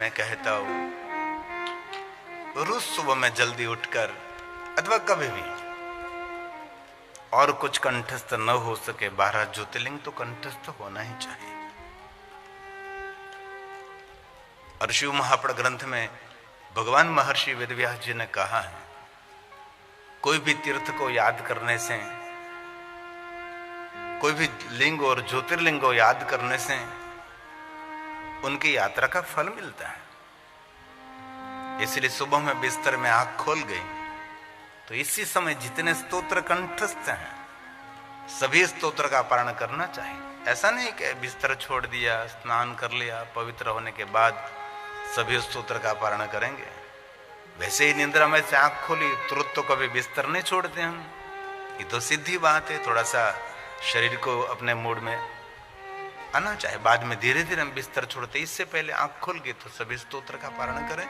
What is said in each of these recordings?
मैं कहता हूं रोज सुबह में जल्दी उठकर अथवा कभी भी और कुछ कंठस्थ न हो सके 12 ज्योतिर्लिंग तो कंठस्थ होना ही चाहिए। और शिव महापुराण ग्रंथ में भगवान महर्षि वेदव्यास जी ने कहा है, कोई भी तीर्थ को याद करने से, कोई भी लिंग और ज्योतिर्लिंग को याद करने से उनकी यात्रा का फल मिलता है। इसलिए सुबह में बिस्तर में आंख खोल गई तो इसी समय जितने स्तोत्र कंठस्थ हैं सभी स्तोत्र का पारण करना चाहिए। ऐसा नहीं कि बिस्तर छोड़ दिया, स्नान कर लिया, पवित्र होने के बाद सभी स्तोत्र का पारण करेंगे। वैसे ही निद्रा में से आंख खोली तुरंत तो कभी बिस्तर नहीं छोड़ते हम, ये तो सीधी बात है। थोड़ा सा शरीर को अपने मूड में आना चाहिए, बाद में धीरे धीरे हम बिस्तर छोड़ते। इससे पहले आंख खोल गई तो सभी स्तोत्र का पारण करें।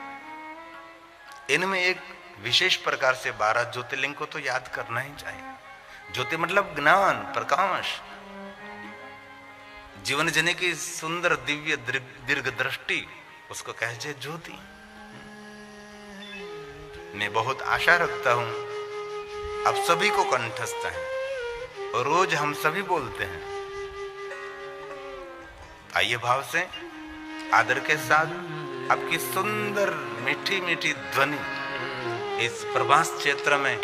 इनमें एक विशेष प्रकार से 12 ज्योतिर्लिंग को तो याद करना ही चाहिए। ज्योति मतलब ज्ञान, प्रकाश, जीवन जीने की सुंदर दिव्य दीर्घ दृष्टि, उसको कहे ज्योति। मैं बहुत आशा रखता हूं आप सभी को कंठस्थ है और रोज हम सभी बोलते हैं। आइए भाव से आदर के साथ आपकी सुंदर मीठी मीठी ध्वनि इस प्रभास क्षेत्र में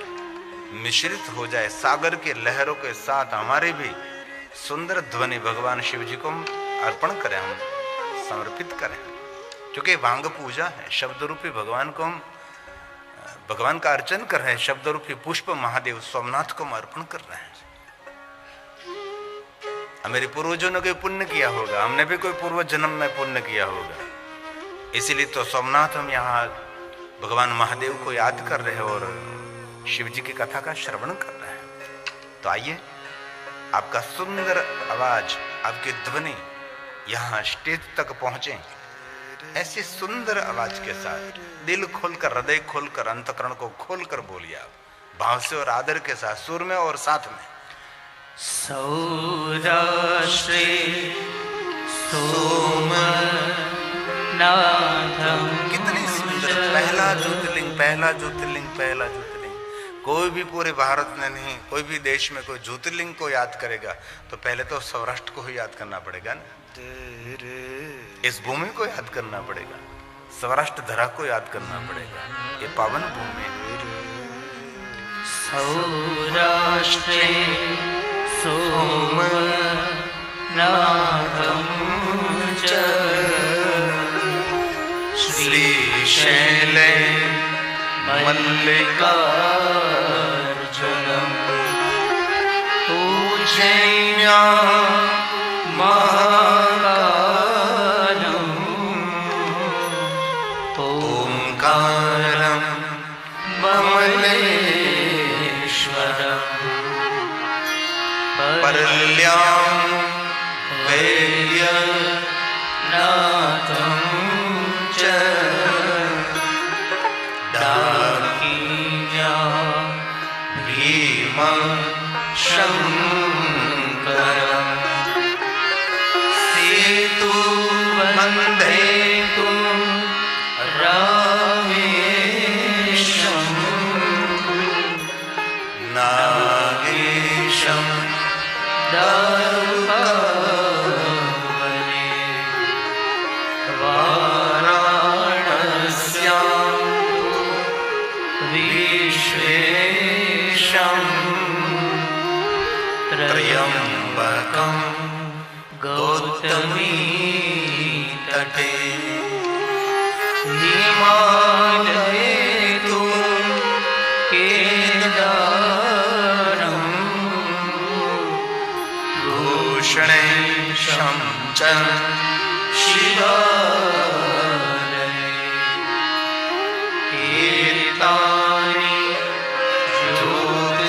मिश्रित हो जाए। सागर के लहरों के साथ हमारी भी सुंदर ध्वनि भगवान शिव जी को अर्पण करें, हम समर्पित करें। क्योंकि भांग पूजा है, शब्द रूपी भगवान को हम भगवान का अर्चन कर रहे हैं। शब्द रूपी पुष्प महादेव सोमनाथ को हम अर्पण कर रहे हैं। मेरे पूर्वजों ने कोई पुण्य किया होगा, हमने भी कोई पूर्व जन्म में पुण्य किया होगा, इसीलिए तो सोमनाथ हम यहाँ भगवान महादेव को याद कर रहे हैं और शिव जी की कथा का श्रवण कर रहे हैं। तो आइए आपका सुंदर आवाज, आपकी ध्वनि यहाँ स्टेज तक पहुंचे। ऐसी सुंदर आवाज के साथ दिल खोलकर, हृदय खोलकर, अंतकरण को खोलकर बोलिए आप, भाव से और आदर के साथ, सुर में और साथ में। सौराष्ट्रे सोमनाथम। कितनी सुंदर, पहला ज्योतिर्लिंग, पहला ज्योतिर्लिंग, पहला ज्योतिर्लिंग। कोई भी पूरे भारत में नहीं, कोई भी देश में कोई ज्योतिर्लिंग को याद करेगा तो पहले तो सौराष्ट्र को ही याद करना पड़ेगा ना, इस भूमि को याद करना पड़ेगा, सौराष्ट्र धरा को याद करना पड़ेगा, ये पावन भूमि। सौराष्ट्रे सोमनाथम च श्रीशैले मल्लिकार्जुनम् पूजनीया महाकालम् ओंकारम् परल्यां वैद्यनाथं च डाकिन्यां भीमशङ्करं सेतुबन्धेतुं रामेशं नागेशं दारुकावने वाराणस्यां विश्वेशं त्र्यम्बकं गौतमी तटे हिमालये तु केदारम् भूषणेशं च शिवालये एतानि ज्योतिर्लिङ्गानि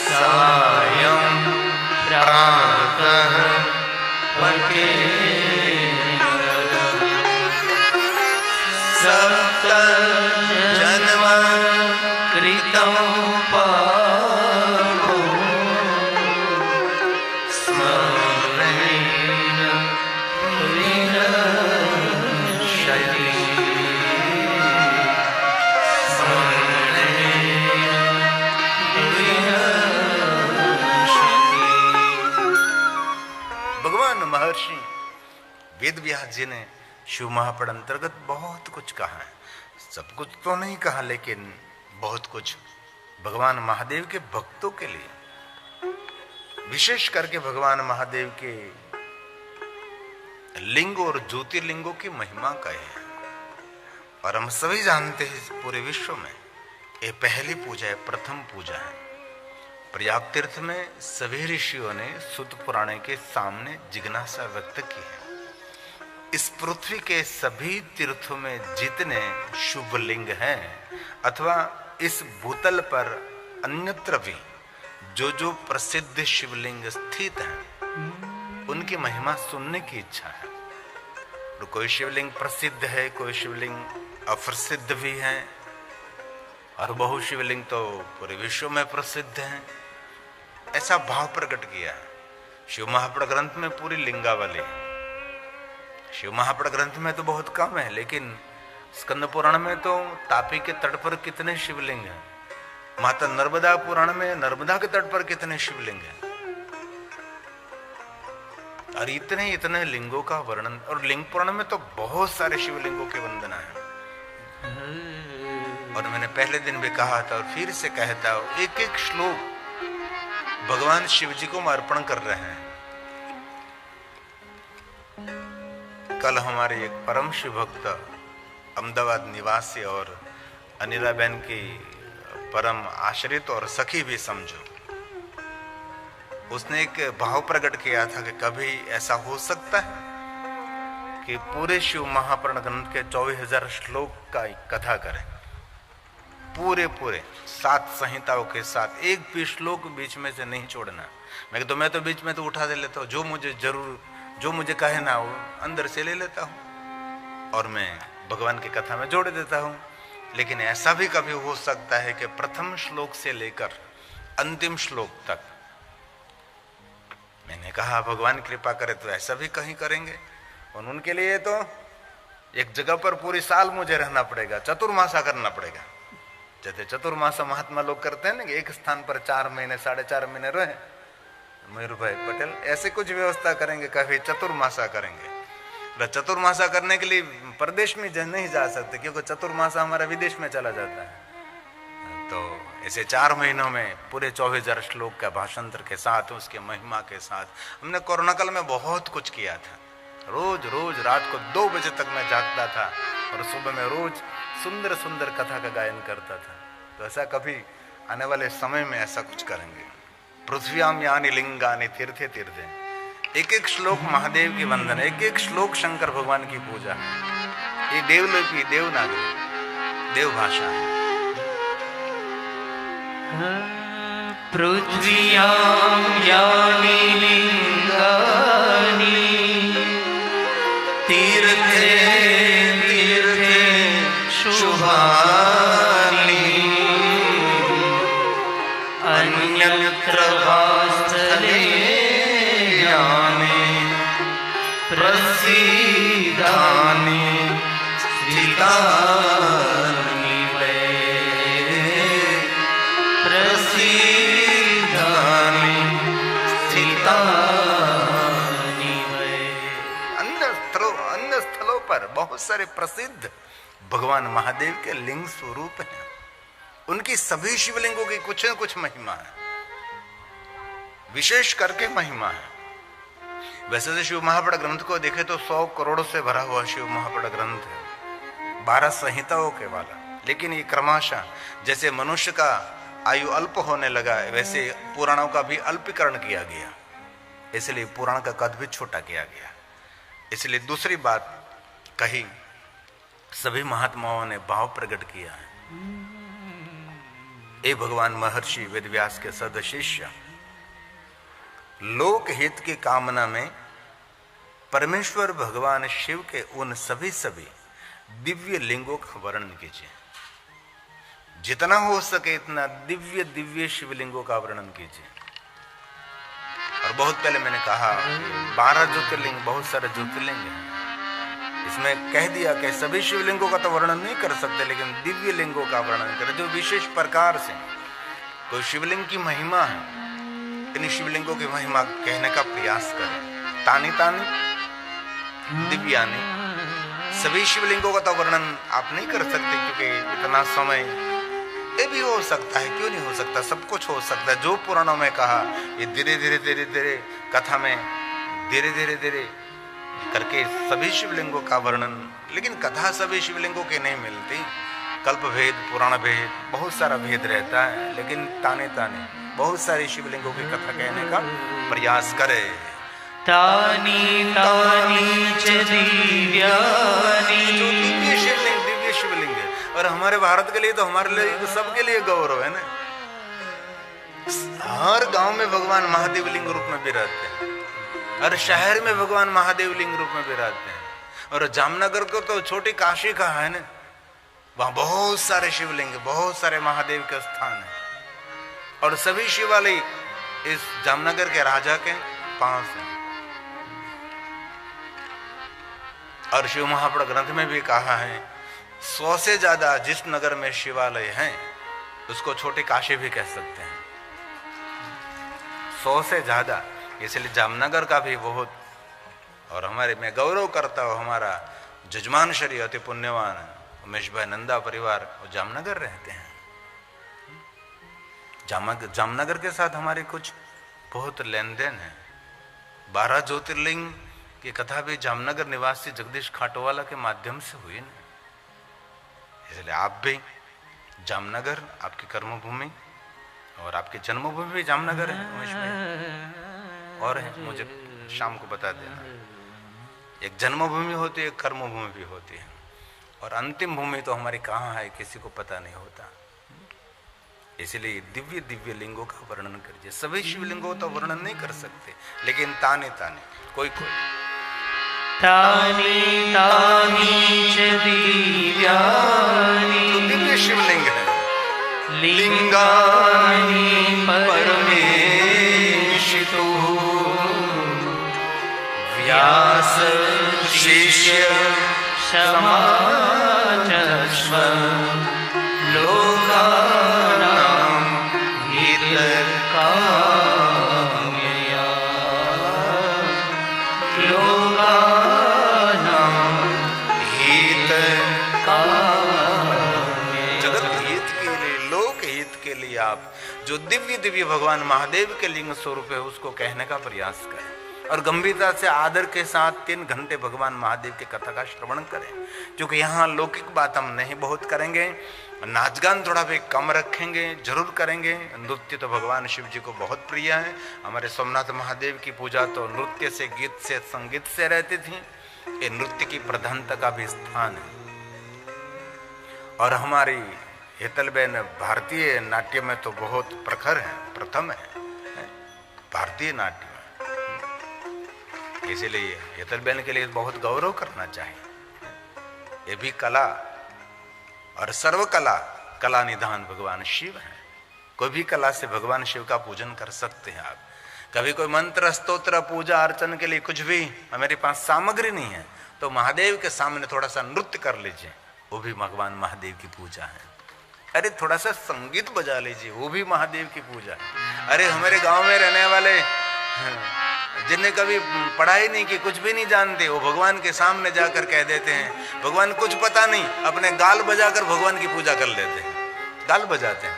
सायं प्रातः पठेत् सप्त जन्म कृतं पापो स्मरेत् भगवान महर्षि वेद व्यास जी ने शिव महापुराण अंतर्गत बहुत कुछ कहा है। सब कुछ तो नहीं कहा, लेकिन बहुत कुछ भगवान महादेव के भक्तों के लिए, विशेष करके भगवान महादेव के लिंग और ज्योतिर्लिंगों की महिमा कहे हैं। और हम सभी जानते हैं पूरे विश्व में ये पहली पूजा है, प्रथम पूजा है। प्रयाग तीर्थ में सभी ऋषियों ने सुत पुराण के सामने जिज्ञासा व्यक्त की है। इस पृथ्वी के सभी तीर्थों में जितने शुभ लिंग हैं अथवा इस भूतल पर अन्यत्र भी जो जो प्रसिद्ध शिवलिंग स्थित हैं उनकी महिमा सुनने की इच्छा है। तो कोई शिवलिंग प्रसिद्ध है, कोई शिवलिंग अप्रसिद्ध भी है, और बहु शिवलिंग तो पूरे विश्व में प्रसिद्ध हैं। ऐसा भाव प्रकट किया है। शिव महापुराण ग्रंथ में पूरी लिंगावली है। शिव महापुराण ग्रंथ में तो बहुत कम है, लेकिन स्कंद पुराण में तो तापी के तट पर कितने शिवलिंग हैं। माता नर्मदा पुराण में नर्मदा के तट पर कितने शिवलिंग हैं। और इतने इतने लिंगों का वर्णन, और लिंग पुराण में तो बहुत सारे शिवलिंगों की वंदना है। और मैंने पहले दिन भी कहा था और फिर से कहता हूं, एक एक श्लोक भगवान शिव जी को हम अर्पण कर रहे हैं। कल हमारे एक परम शिव भक्त अहमदाबाद निवासी और अनिला बहन की परम आश्रित और सखी भी समझो, उसने एक भाव प्रकट किया था कि कभी ऐसा हो सकता है कि पूरे शिव महापुराण ग्रंथ के 24,000 श्लोक का कथा करें, पूरे 7 संहिताओं के साथ, एक भी श्लोक बीच में से नहीं छोड़ना। मैं तो बीच में तो उठा दे लेता हूँ, जो मुझे कहे ना वो अंदर से ले लेता हूँ और मैं भगवान की कथा में जोड़ देता हूँ। लेकिन ऐसा भी कभी हो सकता है कि प्रथम श्लोक से लेकर अंतिम श्लोक तक, मैंने कहा भगवान कृपा करे तो ऐसा भी कहीं करेंगे। और उनके लिए तो एक जगह पर पूरी साल मुझे रहना पड़ेगा, चतुर्मासा करना पड़ेगा। जैसे चतुर्मासा महात्मा लोग करते हैं ना कि एक स्थान पर 4 महीने 4.5 महीने रहे, मयूर भाई पटेल ऐसे कुछ व्यवस्था करेंगे, कभी चतुर्मासा करेंगे। चतुर्मासा करने के लिए प्रदेश में नहीं जा सकते क्योंकि चतुर्मासा हमारा विदेश में चला जाता है। तो ऐसे 4 महीनों में पूरे 24,000 श्लोक का भाषांतर के साथ, उसके महिमा के साथ हमने कोरोना काल में बहुत कुछ किया था। रोज रात को 2 बजे तक मैं जागता था और सुबह में रोज सुंदर सुंदर कथा का गायन करता था। तो ऐसा कभी आने वाले समय में ऐसा कुछ करेंगे। पृथ्व्याम यानि लिंगानि तीर्थे तीर्थे, एक एक श्लोक महादेव की वंदन, एक एक श्लोक शंकर भगवान की पूजा है। ये देवलोकी, देवनागरी, देव भाषा है। पृथ्व्याम यानि लिंगानि तीर्थे तीर्थे शुभानि अन्यत्र वास्थले यानि प्रसीदानि स्थितानि वै प्रसीदानि स्थितानि वै। अन्य स्थलों पर बहुत सारे प्रसिद्ध भगवान महादेव के लिंग स्वरूप हैं। उनकी सभी शिवलिंगों की कुछ न कुछ महिमा है, विशेष करके महिमा है। वैसे तो शिव महापुराण ग्रंथ को देखे तो 100 करोड़ से भरा हुआ शिव महापुराण ग्रंथ है, 12 संहिताओं के वाला। लेकिन ये क्रमशः जैसे मनुष्य का आयु अल्प होने लगा, वैसे पुराणों का भी अल्पीकरण किया गया, इसलिए पुराण का कद भी छोटा किया गया। इसलिए दूसरी बात कही, सभी महात्माओं ने भाव प्रकट किया है। ए भगवान महर्षि वेदव्यास के सदशिष्य, लोक हित की कामना में परमेश्वर भगवान शिव के उन सभी दिव्य लिंगों का वर्णन कीजिए। जितना हो सके इतना दिव्य दिव्य शिवलिंगों का वर्णन कीजिए। और बहुत पहले मैंने कहा 12 ज्योतिर्लिंग, बहुत सारे ज्योतिर्लिंग हैं। इसमें कह दिया कि सभी शिवलिंगों का तो वर्णन नहीं कर सकते, लेकिन दिव्य लिंगों का वर्णन करें जो विशेष प्रकार से। तो शिवलिंग की महिमा है, इन शिवलिंगों की महिमा कहने का प्रयास करें। तानी तानी दिव्यानी। सभी शिवलिंगों का तो वर्णन आप नहीं कर सकते क्योंकि इतना समय, ये भी हो सकता है, क्यों नहीं हो सकता, सब कुछ हो सकता है। जो पुराणों में कहा, ये धीरे धीरे धीरे धीरे कथा में धीरे धीरे धीरे करके सभी शिवलिंगों का वर्णन, लेकिन कथा सभी शिवलिंगों की नहीं मिलती। कल्प भेद, पुराण भेद, बहुत सारा भेद रहता है, लेकिन ताने ताने बहुत सारे शिवलिंगों की कथा कहने का प्रयास करे। तानी तानी च दिव्यानि, जो दिव्य शिवलिंग, दिव्य शिवलिंग है। और हमारे भारत के लिए तो, हमारे लिए सबके लिए गौरव है ना। हर गांव में भगवान महादेव लिंग रूप में विराजते हैं, हर शहर में भगवान महादेव लिंग रूप में विराजते हैं। और जामनगर को तो छोटी काशी कहा है ना, वहां बहुत सारे शिवलिंग, बहुत सारे महादेव के स्थान है। और सभी शिवालय इस जामनगर के राजा के पास है। और शिव महापुराण ग्रंथ में भी कहा है 100 से ज्यादा जिस नगर में शिवालय हैं उसको छोटी काशी भी कह सकते हैं, 100 से ज्यादा। इसलिए जामनगर का भी बहुत, और हमारे, मैं गौरव करता हूँ, हमारा जजमान श्री अति पुण्यवान उमेश भाई नंदा परिवार वो जामनगर रहते हैं। जामनगर के साथ हमारी कुछ बहुत लेन देन है। 12 ज्योतिर्लिंग की कथा भी जामनगर निवासी जगदीश खाटोवाला के माध्यम से हुई ना। इसलिए आप भी जामनगर, आपकी कर्मभूमि और आपकी जन्मभूमि भी जामनगर है उमेश भाई, और है, मुझे शाम को बता देना। एक जन्मभूमि होती है, एक कर्मभूमि भी होती है, और अंतिम भूमि तो हमारी कहाँ है किसी को पता नहीं होता। इसलिए दिव्य दिव्य लिंगों का वर्णन करिए। सभी शिवलिंगों तो वर्णन नहीं कर सकते, लेकिन ताने ताने कोई कोई। तानी तानी च दिव्यानि, तो दिव्य शिवलिंग है। लिंगानि परमेशितो, व्यास शिष्य समाचस्व, लोकानां हितकाम्यया, लोकानां हितकाम्यया। जगत हित के लिए, लोक हित के लिए आप जो दिव्य दिव्य भगवान महादेव के लिंग स्वरूप है उसको कहने का प्रयास करें, और गंभीरता से आदर के साथ 3 घंटे भगवान महादेव की कथा का श्रवण करें। क्योंकि यहाँ लौकिक बात हम नहीं बहुत करेंगे, नाच गान थोड़ा भी कम रखेंगे, जरूर करेंगे। नृत्य तो भगवान शिव जी को बहुत प्रिय है। हमारे सोमनाथ महादेव की पूजा तो नृत्य से, गीत से, संगीत से रहती थी। ये नृत्य की प्रधानता का भी स्थान है। और हमारी हेतलबेन भारतीय नाट्य में तो बहुत प्रखर है, प्रथम है भारतीय नाट्य में। इसीलिए हेतलबेन के लिए बहुत गौरव करना चाहिए। ये भी कला और सर्व कला, कला निधान भगवान शिव है। कोई भी कला से भगवान शिव का पूजन कर सकते हैं आप। कभी कोई मंत्र, स्तोत्र, पूजा अर्चन के लिए कुछ भी हमारे पास सामग्री नहीं है तो महादेव के सामने थोड़ा सा नृत्य कर लीजिए, वो भी भगवान महादेव की पूजा है। अरे थोड़ा सा संगीत बजा लीजिए, वो भी महादेव की पूजा है। अरे हमारे गांव में रहने वाले जिन्हें कभी पढ़ाई नहीं की, कुछ भी नहीं जानते, वो भगवान के सामने जाकर कह देते हैं भगवान कुछ पता नहीं, अपने गाल बजाकर भगवान की पूजा कर लेते हैं। गाल बजाते हैं,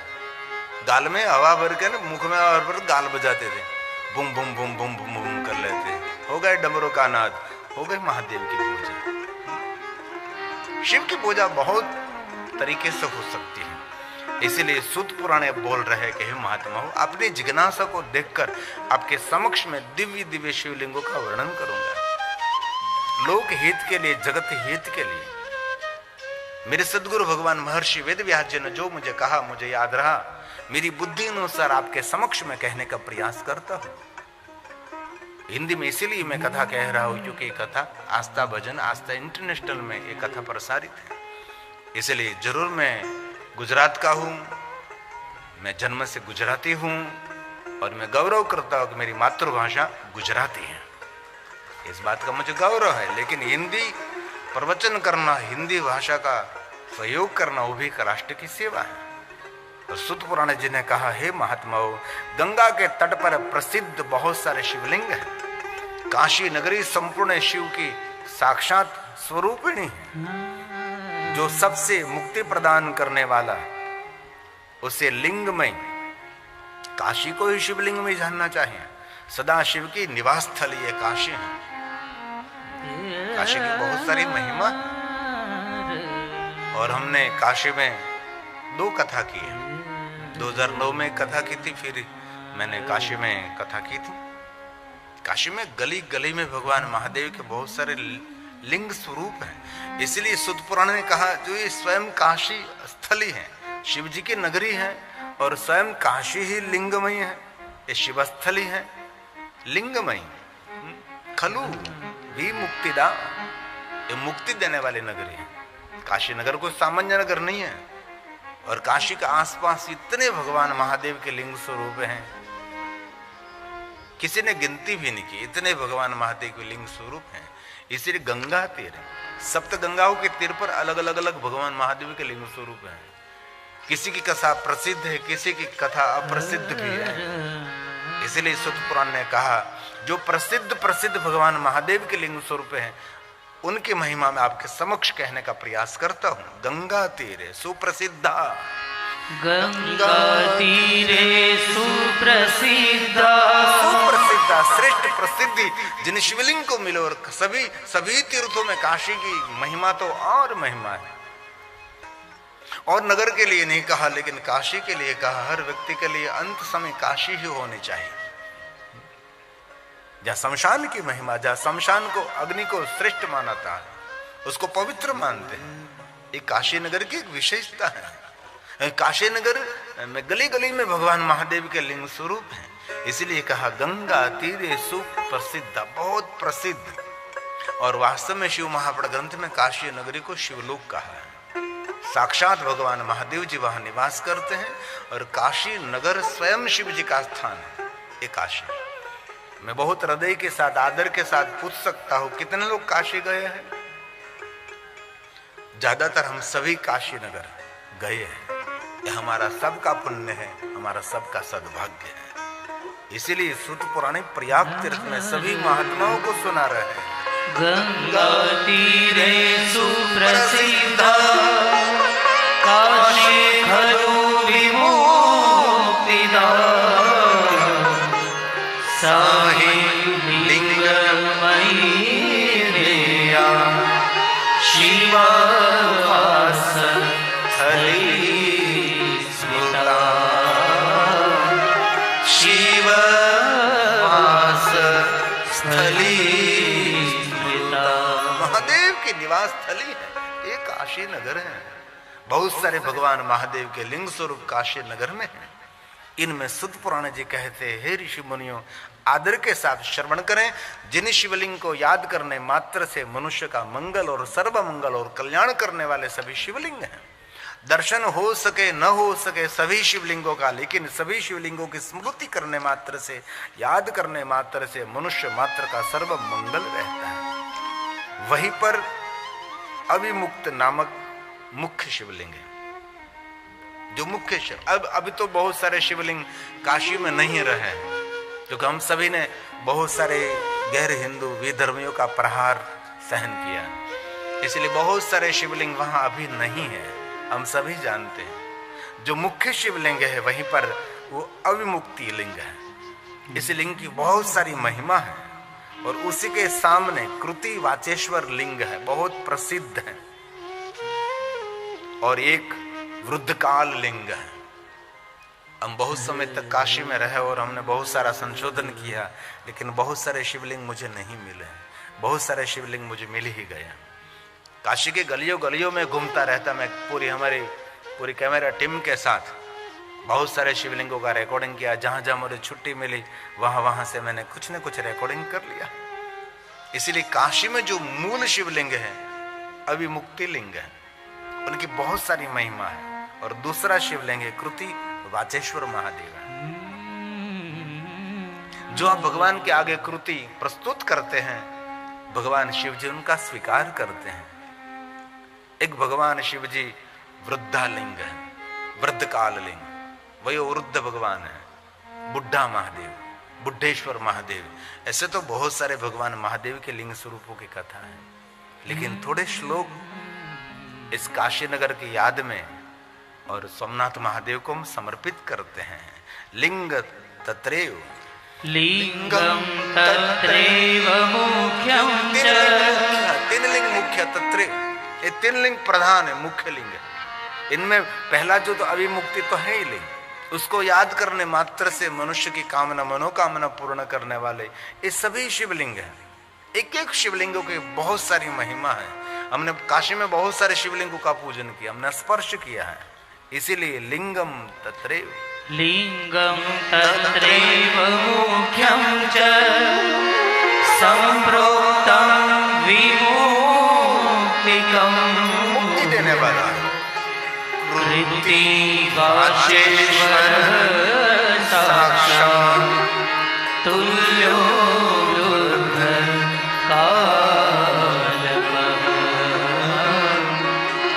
गाल में हवा भर के, मुख में हवा भर गाल बजाते थे, बुम बुम बुम बुम बुम बुम कर लेते। हो गए डमरू का नाद, हो गई महादेव की पूजा। शिव की पूजा बहुत तरीके से हो सकती है। इसीलिए सूत पुराण बोल रहे कि हे महात्माओं, अपनी जिज्ञासा को देखकर आपके समक्ष में दिव्य दिव्य शिवलिंगों का वर्णन करूंगा। लोक हित के लिए, जगत हित के लिए मेरे सदगुरु भगवान महर्षि वेदव्यास जी ने जो मुझे कहा, मुझे याद रहा, मेरी बुद्धि अनुसार आपके समक्ष में कहने का प्रयास करता हूं। हिंदी में इसीलिए मैं कथा कह रहा हूं क्योंकि कथा आस्था भजन, आस्था इंटरनेशनल में ये कथा प्रसारित है। इसलिए जरूर मैं गुजरात का हूं, मैं जन्म से गुजराती हूं और मैं गौरव करता हूं कि मेरी मातृभाषा गुजराती है। इस बात का मुझे गौरव है। लेकिन हिंदी प्रवचन करना, हिंदी भाषा का सहयोग करना, वो भी एक राष्ट्र की सेवा है। तो सूत पुराण जी ने कहा, हे महात्माओं, गंगा के तट पर प्रसिद्ध बहुत सारे शिवलिंग हैं। काशी नगरी संपूर्ण शिव की साक्षात स्वरूपिणी है, जो सबसे मुक्ति प्रदान करने वाला, उसे लिंगमय, काशी को ही शिवलिंग में जानना चाहिए। सदा शिव की निवास स्थल ये काशी है। काशी की बहुत सारी महिमा, और हमने काशी में 2 कथा की है। 2009 में कथा की थी, फिर मैंने काशी में कथा की थी। काशी में गली गली में भगवान महादेव के बहुत सारे लिंग स्वरूप हैं। इसलिए सुत पुराण ने कहा जो ये स्वयं काशी स्थली है, शिव जी की नगरी है, और स्वयं काशी ही लिंगमयी है, ये शिवस्थली है, लिंगमयी। खलु भी मुक्तिदा, ये मुक्ति देने वाली नगरी है। काशी नगर कोई सामान्य नगर नहीं है, और काशी के आसपास इतने भगवान महादेव के लिंग स्वरूप हैं, किसी ने गिनती भी नहीं की, इतने भगवान महादेव के लिंग स्वरूप हैं। इसलिए गंगा तीर है, सप्त गंगाओं के तीर पर अलग अलग अलग भगवान महादेव के लिंग स्वरूप हैं। किसी की कथा प्रसिद्ध है, किसी की कथा अप्रसिद्ध भी है। इसलिए सुत पुराण ने कहा जो प्रसिद्ध प्रसिद्ध भगवान महादेव के लिंग स्वरूप हैं, उनकी महिमा में आपके समक्ष कहने का प्रयास करता हूं। गंगा तीरे सुप्रसिद्धा, गंगा तीरे सुप्रसिद्धा, सुप्रसिद्धा श्रेष्ठ प्रसिद्धि जिन शिवलिंग को मिले, और सभी तीर्थों में काशी की महिमा तो और महिमा है। और नगर के लिए नहीं कहा, लेकिन काशी के लिए कहा। हर व्यक्ति के लिए अंत समय काशी ही होनी चाहिए। जहां शमशान की महिमा, जहां शमशान को, अग्नि को श्रेष्ठ मानता है, उसको पवित्र मानते हैं, ये काशी नगर की एक विशेषता है। काशी नगर में गली गली में भगवान महादेव के लिंग स्वरूप हैं। इसलिए कहा गंगा तीरे सुप्रसिद्ध, बहुत प्रसिद्ध। और वास्तव में शिव महापुराण ग्रंथ में काशी नगरी को शिवलोक कहा है। साक्षात भगवान महादेव जी वहां निवास करते हैं, और काशी नगर स्वयं शिव जी का स्थान है। ये काशी, मैं बहुत हृदय के साथ, आदर के साथ पूछ सकता हूं कितने लोग काशी गए हैं? ज्यादातर हम सभी काशी नगर गए हैं। यह हमारा सबका पुण्य है, हमारा सबका सद्भाग्य है। इसीलिए सुत पुराण प्रयाग तीर्थ में सभी महात्माओं को सुना रहे हैं। गंगा तीरे सुप्रसिद्धा, काशी खलु विमुक्तिदा, साहि लिंगमयी देया, शिवा निवास स्थली है, ये काशी नगर है। बहुत सारे भगवान महादेव के लिंग स्वरूप काशी नगर में हैं। इनमें सुत पुराण जी कहते हैं, हे ऋषि मुनियों, आदर के साथ श्रवण करें। जिन शिवलिंग को याद करने मात्र से मनुष्य का मंगल और सर्व मंगल और कल्याण करने वाले सभी शिवलिंग हैं। दर्शन हो सके न हो सके सभी शिवलिंगों का, लेकिन सभी शिवलिंगों की स्मृति करने मात्र से, याद करने मात्र से मनुष्य मात्र का सर्व मंगल रहता है। वहीं पर अविमुक्त नामक मुख्य शिवलिंग है, जो मुख्य शिव। अब अभी तो बहुत सारे शिवलिंग काशी में नहीं रहे, क्योंकि हम सभी ने बहुत सारे गैर हिंदू विधर्मियों का प्रहार सहन किया, इसलिए बहुत सारे शिवलिंग वहां अभी नहीं है। हम सभी जानते हैं जो मुख्य शिवलिंग है वहीं पर वो अविमुक्ति लिंग है। इस लिंग की बहुत सारी महिमा है, और उसी के सामने कृति वाचेश्वर लिंग है, बहुत प्रसिद्ध है। और एक वृद्धकाल लिंग है। हम बहुत समय तक काशी में रहे और हमने बहुत सारा संशोधन किया, लेकिन बहुत सारे शिवलिंग मुझे नहीं मिले। बहुत सारे शिवलिंग मुझे मिल ही गए। काशी के गलियों गलियों में घूमता रहता मैं, हमारी पूरी कैमरा टीम के साथ बहुत सारे शिवलिंगों का रिकॉर्डिंग किया। जहां जहां मुझे छुट्टी मिली वहां से मैंने कुछ न कुछ रिकॉर्डिंग कर लिया। इसीलिए काशी में जो मूल शिवलिंग है अविमुक्ति लिंग है, उनकी बहुत सारी महिमा है। और दूसरा शिवलिंग है कृति वाचेश्वर महादेव है। जो आप भगवान के आगे कृति प्रस्तुत करते हैं, भगवान शिव जी उनका स्वीकार करते हैं। एक भगवान शिव जी वृद्धा लिंग है, वृद्धकाल लिंग, वही वृद्ध भगवान है। बुढ़ा महादेव, बुद्धेश्वर महादेव। ऐसे तो बहुत सारे भगवान महादेव के लिंग स्वरूपों की कथा है, लेकिन थोड़े श्लोक इस काशी नगर की याद में और सोमनाथ महादेव को हम समर्पित करते हैं। लिंग तत्रैव लिंगम तत्रैव मुख्यम च। तीन लिंग मुख्य तत्रैव, ये तीन लिंग प्रधान है, मुख्य लिंग है। इनमें पहला जो तो अभिमुक्ति तो है ही लिंग, उसको याद करने मात्र से मनुष्य की कामना मनोकामना पूर्ण करने वाले ये सभी शिवलिंग हैं। एक एक शिवलिंगों की बहुत सारी महिमा है। हमने काशी में बहुत सारे शिवलिंगों का पूजन किया, हमने स्पर्श किया है, इसीलिए लिंगम तत्रैव लिंगम तत्रैव मुख्यम च संप्रोक्तम विमुक्तिकम। मुक्ति देने वाला है। कृत्तिवासेश्वर साक्षात् तुल्यो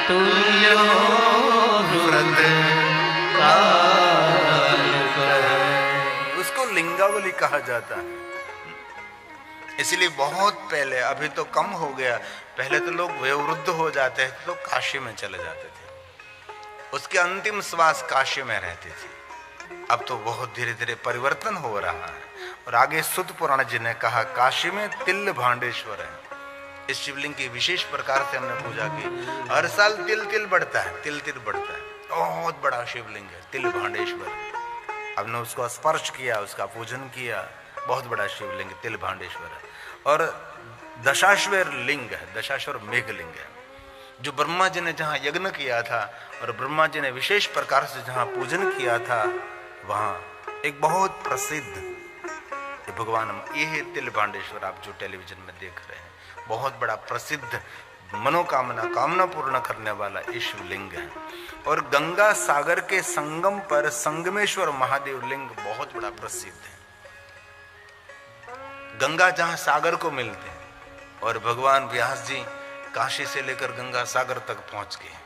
तुल्यो उसको लिंगावली कहा जाता है। इसलिए बहुत पहले, अभी तो कम हो गया, पहले तो लोग वयोवृद्ध हो जाते थे तो काशी में चले जाते थे, उसके अंतिम श्वास काशी में रहती थी। अब तो बहुत धीरे धीरे परिवर्तन हो रहा है। और आगे सुत पुराण जी ने कहा काशी में तिल भांडेश्वर है। इस शिवलिंग की विशेष प्रकार से हमने पूजा की। हर साल तिल तिल बढ़ता है, तिल तिल बढ़ता है। बहुत बड़ा शिवलिंग है तिल भांडेश्वर। हमने उसको स्पर्श किया, उसका पूजन किया। बहुत बड़ा शिवलिंग तिल भांडेश्वर है। और दशाश्वर लिंग है, दशाश्वर मेघलिंग है, जो ब्रह्मा जी ने जहाँ यज्ञ किया था और ब्रह्मा जी ने विशेष प्रकार से जहाँ पूजन किया था, वहाँ एक बहुत प्रसिद्ध भगवान, ये है तिल भांडेश्वर। आप जो टेलीविजन में देख रहे हैं, बहुत बड़ा प्रसिद्ध मनोकामना कामना पूर्ण करने वाला ये शिवलिंग है। और गंगा सागर के संगम पर संगमेश्वर महादेव लिंग बहुत बड़ा प्रसिद्ध है। गंगा जहां सागर को मिलते हैं, और भगवान व्यास जी काशी से लेकर गंगा सागर तक पहुंच गए।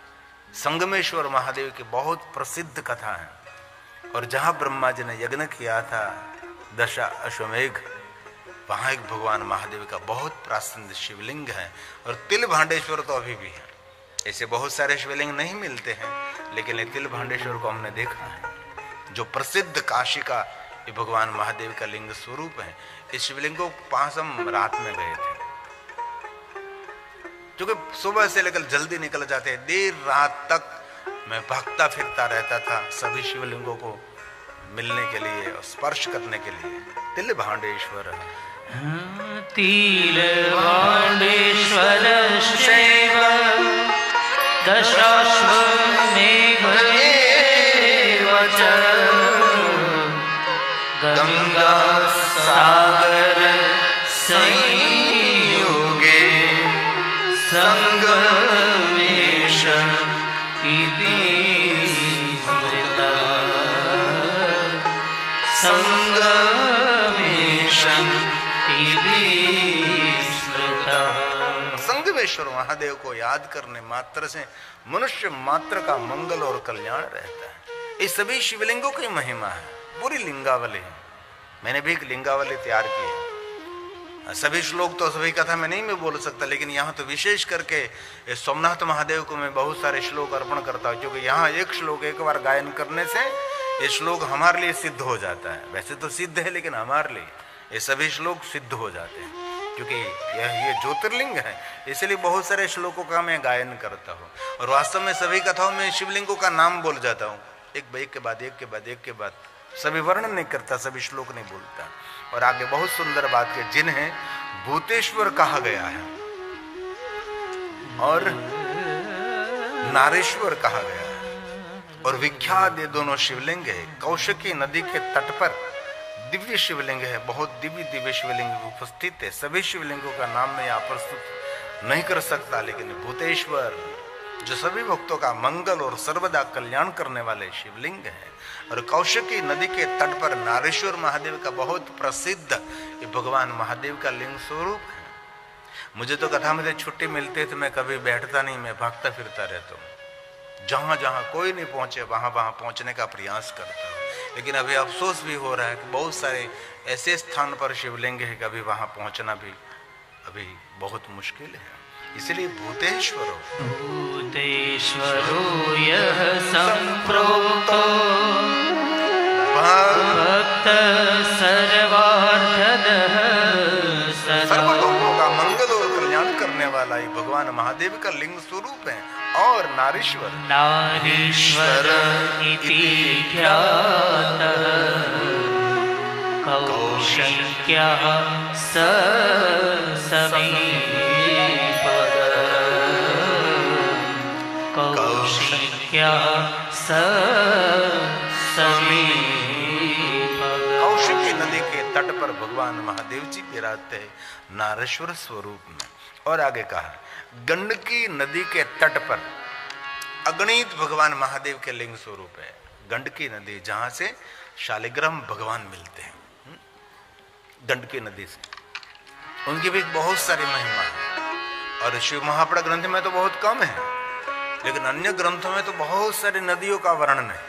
संगमेश्वर महादेव की बहुत प्रसिद्ध कथा है। और जहां ब्रह्मा जी ने यज्ञ किया था दशा अश्वमेघ, वहां एक भगवान महादेव का बहुत प्राचीन शिवलिंग है। और तिल भांडेश्वर तो अभी भी है। ऐसे बहुत सारे शिवलिंग नहीं मिलते हैं, लेकिन ये तिल भांडेश्वर को हमने देखा है, जो प्रसिद्ध काशी का ये भगवान महादेव का लिंग स्वरूप है। इस शिवलिंग को पास हम रात में गए थे, क्योंकि सुबह से लेकर जल्दी निकल जाते हैं, देर रात तक मैं भागता फिरता रहता था सभी शिवलिंगों को मिलने के लिए और स्पर्श करने के लिए। तिल भांडेश्वर तिल भांडेश्वर शैव दशाश्वमेघ गंगा सागर संयोगे संगमेश इति स्मृता संगमेश इति स्मृता। संगमेश्वर महादेव को याद करने मात्र से मनुष्य मात्र का मंगल और कल्याण रहता है। ये सभी शिवलिंगों की महिमा है, पूरी लिंगावली है। मैंने भी एक लिंगावली तैयार की है। सभी श्लोक तो सभी कथा में नहीं मैं बोल सकता, लेकिन यहाँ तो विशेष करके सोमनाथ महादेव को मैं बहुत सारे श्लोक अर्पण करता हूँ, क्योंकि यहाँ एक श्लोक एक बार गायन करने से ये श्लोक हमारे लिए सिद्ध हो जाता है। वैसे तो सिद्ध है, लेकिन हमारे लिए ये सभी श्लोक सिद्ध हो जाते हैं, क्योंकि ये ज्योतिर्लिंग है। इसलिए बहुत सारे श्लोकों का मैं गायन करता हूँ। और वास्तव में सभी कथाओं में शिवलिंगों का नाम बोल जाता हूँ, एक के बाद एक के बाद एक के बाद, सभी वर्णन नहीं करता, सभी श्लोक नहीं बोलता। और आगे बहुत सुंदर बात है, जिन्हें भूतेश्वर कहा गया है और नारेश्वर कहा गया है, और विख्यात ये दोनों शिवलिंग है। कौशिकी नदी के तट पर दिव्य शिवलिंग है, बहुत दिव्य दिव्य शिवलिंग उपस्थित है। सभी शिवलिंगों का नाम मैं यहाँ प्रस्तुत नहीं कर सकता, लेकिन भूतेश्वर जो सभी भक्तों का मंगल और सर्वदा कल्याण करने वाले शिवलिंग है। और कौशिकी नदी के तट पर नारेश्वर महादेव का बहुत प्रसिद्ध ये भगवान महादेव का लिंग स्वरूप है। मुझे तो कथा में छुट्टी मिलती है तो मैं कभी बैठता नहीं, मैं भागता फिरता रहता हूँ। जहां जहां कोई नहीं पहुंचे वहां वहां पहुंचने का प्रयास करता हूँ। लेकिन अभी अफसोस भी हो रहा है कि बहुत सारे ऐसे स्थान पर शिवलिंग है कि अभी वहां पहुंचना भी अभी बहुत मुश्किल है। इसलिए भूतेश्वरो यः संप्रोक्तो भक्त सर्वार्थदः सर्व लोगों का मंगल और कल्याण करने वाला ही भगवान महादेव का लिंग स्वरूप है। और नारीश्वर इति ख्यातः कौशल्यः कौशिकी नदी के तट पर भगवान महादेव जी विराजते हैं नारेश्वर स्वरूप में। और आगे कहा गंडकी नदी के तट पर अगणित भगवान महादेव के लिंग स्वरूप है। गंडकी नदी जहां से शालिग्राम भगवान मिलते हैं, गंडकी नदी से, उनकी भी बहुत सारी महिमा है। और शिव महापुराण ग्रंथ में तो बहुत कम है, लेकिन अन्य ग्रंथों में तो बहुत सारी नदियों का वर्णन है।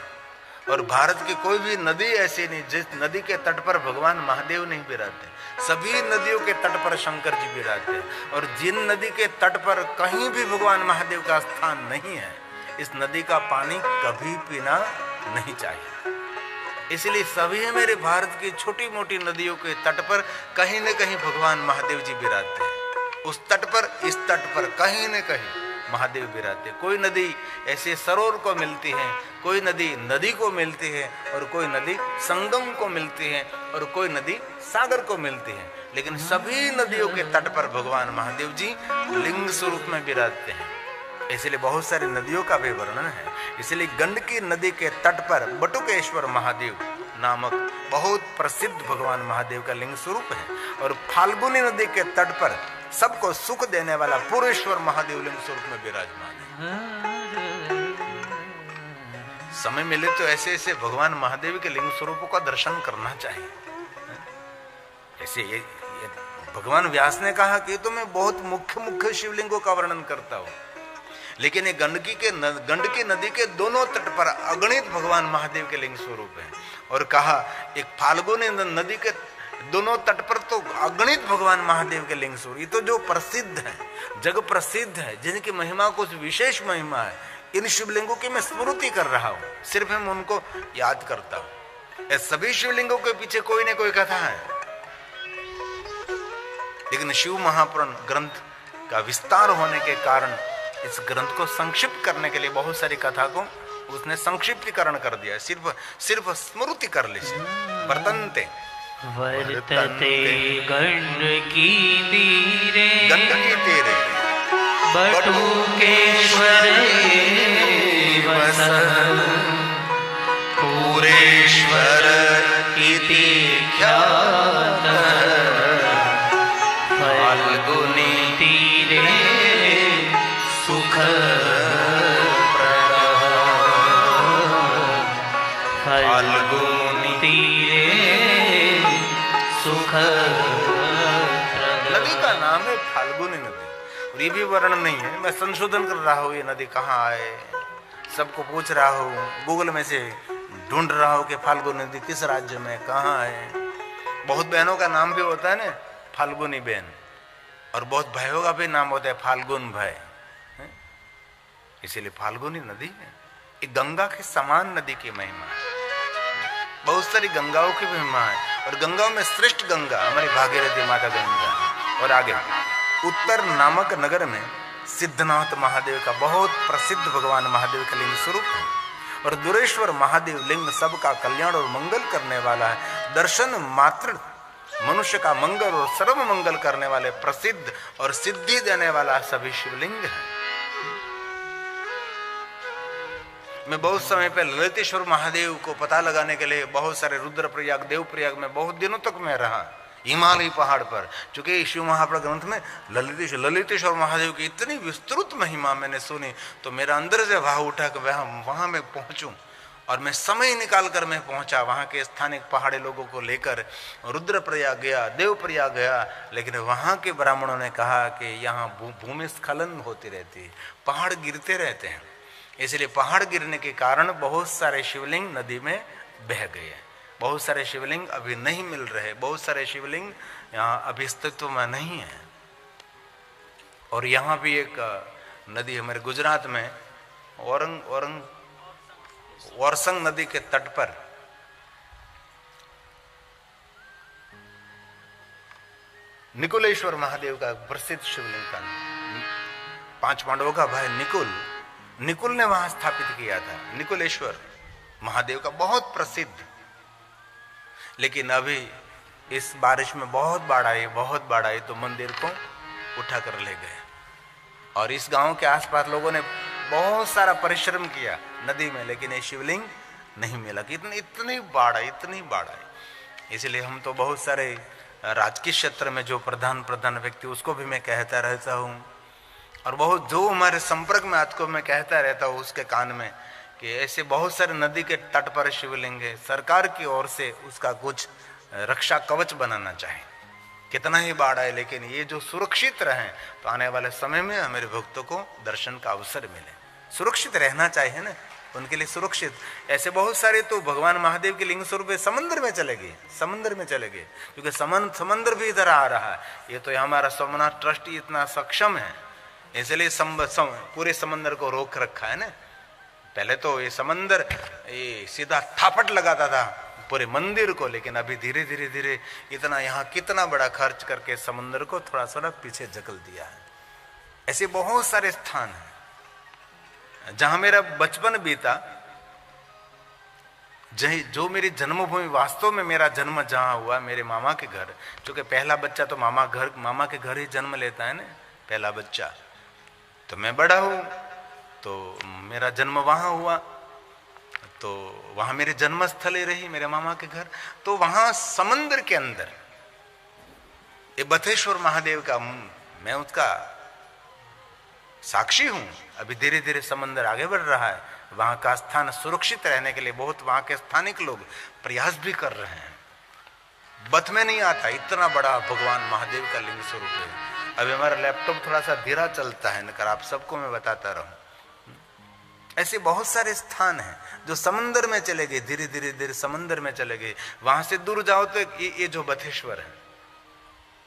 और भारत की कोई भी नदी ऐसी नहीं जिस नदी के तट पर भगवान महादेव नहीं विराजते। सभी नदियों के तट पर शंकर जी विराजते हैं। और जिन नदी के तट पर कहीं भी भगवान महादेव का स्थान नहीं है, इस नदी का पानी कभी पीना नहीं चाहिए। इसलिए सभी मेरे भारत की छोटी मोटी नदियों के तट पर कहीं न कहीं भगवान महादेव जी विराजते हैं। उस तट पर, इस तट पर कहीं न कहीं महादेव विराजते। कोई नदी ऐसे सरोवर को मिलती है, कोई नदी नदी को मिलती है, और कोई नदी संगम को मिलती है, और कोई नदी सागर को मिलती है। लेकिन सभी नदियों के तट पर भगवान महादेव जी लिंग स्वरूप में विराजते हैं। इसलिए बहुत सारी नदियों का भी वर्णन है। इसलिए गंडकी नदी के तट पर बटुकेश्वर महादेव नामक बहुत प्रसिद्ध भगवान महादेव का लिंग स्वरूप है। और फाल्गुनी नदी के तट पर सबको सुख देने वाला पूर्वेश्वर महादेव लिंग स्वरूप में विराजमान है। समय मिले तो ऐसे ऐसे भगवान महादेव के लिंग स्वरूपों का दर्शन करना चाहिए। ऐसे ये भगवान व्यास ने कहा कि तो मैं बहुत मुख्य मुख्य शिवलिंगों का वर्णन करता हूं, लेकिन ये गंडकी नदी के दोनों तट पर अगणित भगवान महादेव के लिंग स्वरूप है। और कहा एक फाल्गुनी नदी के दोनों तट पर तो अगणित भगवान महादेव के लिंग स्वरूप, ये तो जो प्रसिद्ध है, जग प्रसिद्ध है, जिनकी महिमा कुछ विशेष महिमा है, इन शिवलिंगों की मैं स्मृति कर रहा हूं, सिर्फ मैं उनको याद करता हूं। सभी शिवलिंगों के पीछे कोई न कोई कथा है। लेकिन शिव महापुराण ग्रंथ का विस्तार होने के कारण इस ग्रंथ को संक्षिप्त करने के लिए बहुत सारी कथा को उसने संक्षिप्तीकरण कर दिया। सिर्फ स्मृति कर ली। वर्तन्ते गंडकी तीरे बटुकेश्वर पूरेश्वर इति ख्यातः फाल्गुनी तीरे सुख फाल्गुनी तीरे सुख। नदी का नाम है फाल्गुनी नदी। और ये भी वर्णन नहीं है, मैं संशोधन कर रहा हूँ ये नदी कहाँ आए, सबको पूछ रहा हूँ, गूगल में से ढूंढ रहा हूँ कि फाल्गुनी नदी किस राज्य में कहाँ है। बहुत बहनों का नाम भी होता है ना, फाल्गुनी बहन, और बहुत भाइयों का भी नाम होता है फाल्गुन भाई। इसीलिए फाल्गुनी नदी है, ये गंगा के समान नदी की महिमा है। बहुत सारी गंगाओं की महिमा है, और गंगाओं में श्रेष्ठ गंगा हमारी भागीरथी माता गंगा। और आगे उत्तर नामक नगर में सिद्धनाथ महादेव का बहुत प्रसिद्ध भगवान महादेव का लिंग स्वरूप है। और दुरेश्वर महादेव लिंग सबका कल्याण और मंगल करने वाला है। दर्शन मात्र मनुष्य का मंगल और सर्व मंगल करने वाले प्रसिद्ध और सिद्धि देने वाला सभी शिवलिंग है। मैं बहुत समय पहले ललितेश्वर महादेव को पता लगाने के लिए बहुत सारे रुद्रप्रयाग, देवप्रयाग में बहुत दिनों तक मैं रहा, हिमालय पहाड़ पर। चूंकि शिव महापुराण ग्रंथ में ललितेश्वर महादेव की इतनी विस्तृत महिमा मैंने सुनी, तो मेरा अंदर से भाव उठा कि वहां मैं पहुंचूं। और मैं समय निकाल कर मैं पहुंचा, वहां के स्थानिक पहाड़ी लोगों को लेकर रुद्रप्रयाग गया, देवप्रयाग गया। लेकिन वहां के ब्राह्मणों ने कहा कि यहाँ भूमिस्खलन होती रहती है, पहाड़ गिरते रहते हैं। इसलिए पहाड़ गिरने के कारण बहुत सारे शिवलिंग नदी में बह गए। बहुत सारे शिवलिंग अभी नहीं मिल रहे, बहुत सारे शिवलिंग यहाँ अभी अस्तित्व में नहीं है। और यहाँ भी एक नदी हमारे गुजरात में ओरसंग नदी के तट पर निकुलेश्वर महादेव का प्रसिद्ध शिवलिंग का 5 पांडवों का भाई निकुल ने वहां स्थापित किया था। निकुलेश्वर महादेव का बहुत प्रसिद्ध। लेकिन अभी इस बारिश में बहुत बाढ़ आई तो मंदिर को उठा कर ले गए। और इस गांव के आसपास लोगों ने बहुत सारा परिश्रम किया नदी में, लेकिन ये शिवलिंग नहीं मिला। कि इतनी बाढ़ आई। इसलिए हम तो बहुत सारे राजकीय क्षेत्र में जो प्रधान व्यक्ति, उसको भी मैं कहता रहता हूँ, और बहुत जो हमारे संपर्क में आज को मैं कहता रहता हूँ उसके कान में, कि ऐसे बहुत सारे नदी के तट पर शिवलिंग है, सरकार की ओर से उसका कुछ रक्षा कवच बनाना चाहिए। कितना ही बाढ़ आए, लेकिन ये जो सुरक्षित रहें तो आने वाले समय में हमारे भक्तों को दर्शन का अवसर मिले। सुरक्षित रहना चाहिए ना उनके लिए, सुरक्षित। ऐसे बहुत सारे तो भगवान महादेव के लिंग स्वरूप समंदर में चले गए, क्योंकि समंदर भी इधर आ रहा है। ये तो हमारा सोमनाथ ट्रस्टी इतना सक्षम है, इसलिए पूरे समंदर को रोक रखा है ना। पहले तो ये समंदर ये सीधा थापट लगाता था पूरे मंदिर को, लेकिन अभी धीरे धीरे इतना यहाँ कितना बड़ा खर्च करके समंदर को थोड़ा सा पीछे धकेल दिया है। ऐसे बहुत सारे स्थान हैं जहां मेरा बचपन बीता, जो मेरी जन्मभूमि, वास्तव में मेरा जन्म जहां हुआ मेरे मामा के घर, क्योंकि पहला बच्चा तो मामा के घर ही जन्म लेता है ना, पहला बच्चा। तो मैं बड़ा हूं तो मेरा जन्म वहां हुआ, तो वहां मेरे जन्म स्थली रही मेरे मामा के घर। तो वहां समंदर के अंदर ये बथेश्वर महादेव का मैं उसका साक्षी हूं। अभी धीरे धीरे समंदर आगे बढ़ रहा है, वहां का स्थान सुरक्षित रहने के लिए बहुत वहां के स्थानिक लोग प्रयास भी कर रहे हैं। बथ में नहीं आता, इतना बड़ा भगवान महादेव का लिंग स्वरूप है। अभी हमारा लैपटॉप थोड़ा सा धीरा चलता है, नकर आप सबको मैं बताता रहूं। ऐसे बहुत सारे स्थान हैं जो समंदर में चले गए, धीरे धीरे समंदर में चले गए। वहां से दूर जाओ तो ये जो बथेश्वर है,